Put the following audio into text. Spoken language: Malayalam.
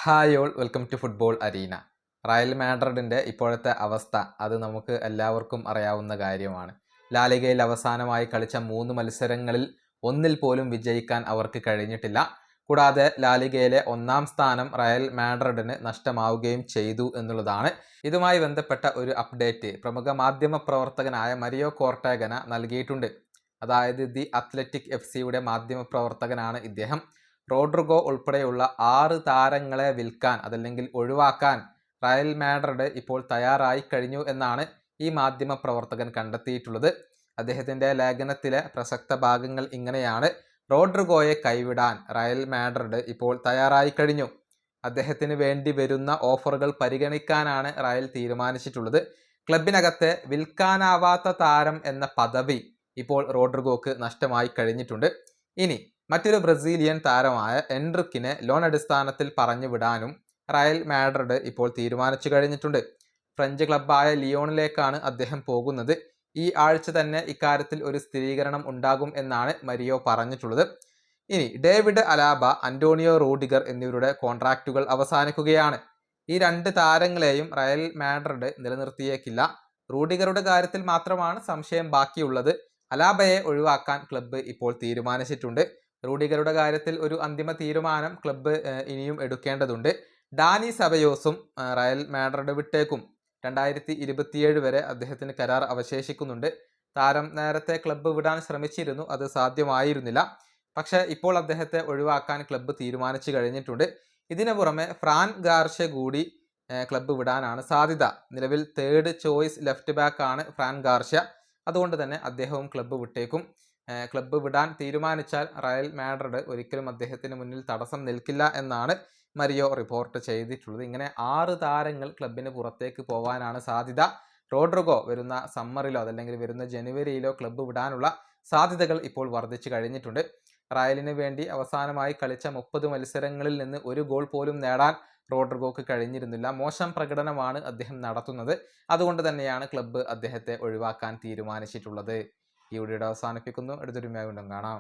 Hi all welcome to football arena. Real മാഡ്രിഡിൻ്റെ ഇപ്പോഴത്തെ അവസ്ഥ അത് നമുക്ക് എല്ലാവർക്കും അറിയാവുന്ന കാര്യമാണ്. ലാലിഗയിൽ അവസാനമായി കളിച്ച 3 മത്സരങ്ങളിൽ ഒന്നിൽ പോലും വിജയിക്കാൻ അവർക്ക് കഴിഞ്ഞിട്ടില്ല. കൂടാതെ ലാലിഗയിലെ 1-ാം സ്ഥാനം റയൽ മാഡ്രിഡിന് നഷ്ടമാവുകയും ചെയ്തു എന്നുള്ളതാണ്. ഇതുമായി ബന്ധപ്പെട്ട ഒരു അപ്ഡേറ്റ് പ്രമുഖ മാധ്യമ പ്രവർത്തകനായ മരിയോ കോർട്ടേഗന നൽകിയിട്ടുണ്ട്. അതായത് ദി അത്ലറ്റിക് FC-യുടെ മാധ്യമ പ്രവർത്തകനാണ് ഇദ്ദേഹം. റോഡ്രിഗോ ഉൾപ്പെടെയുള്ള 6 താരങ്ങളെ വിൽക്കാൻ അതല്ലെങ്കിൽ ഒഴിവാക്കാൻ റയൽ മാഡ്രിഡ് ഇപ്പോൾ തയ്യാറായി കഴിഞ്ഞു എന്നാണ് ഈ മാധ്യമ പ്രവർത്തകൻ കണ്ടെത്തിയിട്ടുള്ളത്. അദ്ദേഹത്തിൻ്റെ ലേഖനത്തിലെ പ്രസക്ത ഭാഗങ്ങൾ ഇങ്ങനെയാണ്: റോഡ്രിഗോയെ കൈവിടാൻ റയൽ മാഡ്രിഡ് ഇപ്പോൾ തയ്യാറായി കഴിഞ്ഞു. അദ്ദേഹത്തിന് വേണ്ടി വരുന്ന ഓഫറുകൾ പരിഗണിക്കാനാണ് റയൽ തീരുമാനിച്ചിട്ടുള്ളത്. ക്ലബിനകത്തെ വിൽക്കാനാവാത്ത താരം എന്ന പദവി ഇപ്പോൾ റോഡ്രിഗോക്ക് നഷ്ടമായി കഴിഞ്ഞിട്ടുണ്ട്. ഇനി മറ്റൊരു ബ്രസീലിയൻ താരമായ എൻട്രിക്കിനെ ലോൺ അടിസ്ഥാനത്തിൽ പറഞ്ഞു വിടാനും റയൽ മാഡ്രിഡ് ഇപ്പോൾ തീരുമാനിച്ചു കഴിഞ്ഞിട്ടുണ്ട്. ഫ്രഞ്ച് ക്ലബ്ബായ ലിയോണിലേക്കാണ് അദ്ദേഹം പോകുന്നത്. ഈ ആഴ്ച തന്നെ ഇക്കാര്യത്തിൽ ഒരു സ്ഥിരീകരണം ഉണ്ടാകും എന്നാണ് മരിയോ പറഞ്ഞിട്ടുള്ളത്. ഇനി ഡേവിഡ് അലാബ, അന്റോണിയോ റൂഡിഗർ എന്നിവരുടെ കോൺട്രാക്റ്റുകൾ അവസാനിക്കുകയാണ്. ഈ 2 താരങ്ങളെയും റയൽ മാഡ്രിഡ് നിലനിർത്തിയേക്കില്ല. റൂഡിഗറുടെ കാര്യത്തിൽ മാത്രമാണ് സംശയം ബാക്കിയുള്ളത്. അലാബയെ ഒഴിവാക്കാൻ ക്ലബ്ബ് ഇപ്പോൾ തീരുമാനിച്ചിട്ടുണ്ട്. റൂഡിഗറുടെ കാര്യത്തിൽ ഒരു അന്തിമ തീരുമാനം ക്ലബ്ബ് ഇനിയും എടുക്കേണ്ടതുണ്ട്. ഡാനി സബയോസും റയൽ മാഡ്രിഡ് വിട്ടേക്കും. 2027 വരെ അദ്ദേഹത്തിന് കരാർ അവശേഷിക്കുന്നുണ്ട്. താരം നേരത്തെ ക്ലബ്ബ് വിടാൻ ശ്രമിച്ചിരുന്നു, അത് സാധ്യമായിരുന്നില്ല. പക്ഷേ ഇപ്പോൾ അദ്ദേഹത്തെ ഒഴിവാക്കാൻ ക്ലബ്ബ് തീരുമാനിച്ചു കഴിഞ്ഞിട്ടുണ്ട്. ഇതിനു പുറമെ ഫ്രാൻ ഗാർഷ്യ കൂടി ക്ലബ്ബ് വിടാനാണ് സാധ്യത. നിലവിൽ 3rd ചോയ്സ് ലെഫ്റ്റ് ബാക്ക് ആണ് ഫ്രാൻ ഗാർഷ്യ. അതുകൊണ്ട് തന്നെ അദ്ദേഹവും ക്ലബ്ബ് വിട്ടേക്കും. ക്ലബ്ബ് വിടാൻ തീരുമാനിച്ചാൽ റയൽ മാഡ്രിഡ് ഒരിക്കലും അദ്ദേഹത്തിന് മുന്നിൽ തടസ്സം നിൽക്കില്ല എന്നാണ് മരിയോ റിപ്പോർട്ട് ചെയ്തിട്ടുള്ളത്. ഇങ്ങനെ 6 താരങ്ങൾ ക്ലബിന് പുറത്തേക്ക് പോകാനാണ് സാധ്യത. റോഡ്രിഗോ വരുന്ന സമ്മറിലോ അതല്ലെങ്കിൽ വരുന്ന ജനുവരിയിലോ ക്ലബ്ബ് വിടാനുള്ള സാധ്യതകൾ ഇപ്പോൾ വർദ്ധിച്ചു കഴിഞ്ഞിട്ടുണ്ട്. റയലിന് വേണ്ടി അവസാനമായി കളിച്ച 30 മത്സരങ്ങളിൽ നിന്ന് ഒരു ഗോൾ പോലും നേടാൻ റോഡ്രിഗോക്ക് കഴിഞ്ഞിരുന്നില്ല. മോശം പ്രകടനമാണ് അദ്ദേഹം നടത്തുന്നത്. അതുകൊണ്ട് തന്നെയാണ് ക്ലബ്ബ് അദ്ദേഹത്തെ ഒഴിവാക്കാൻ തീരുമാനിച്ചിട്ടുള്ളത്. ഈ വീഡിയോ അവസാനിപ്പിക്കുന്നു. അടുത്തൊരു വീണ്ടും കാണാം.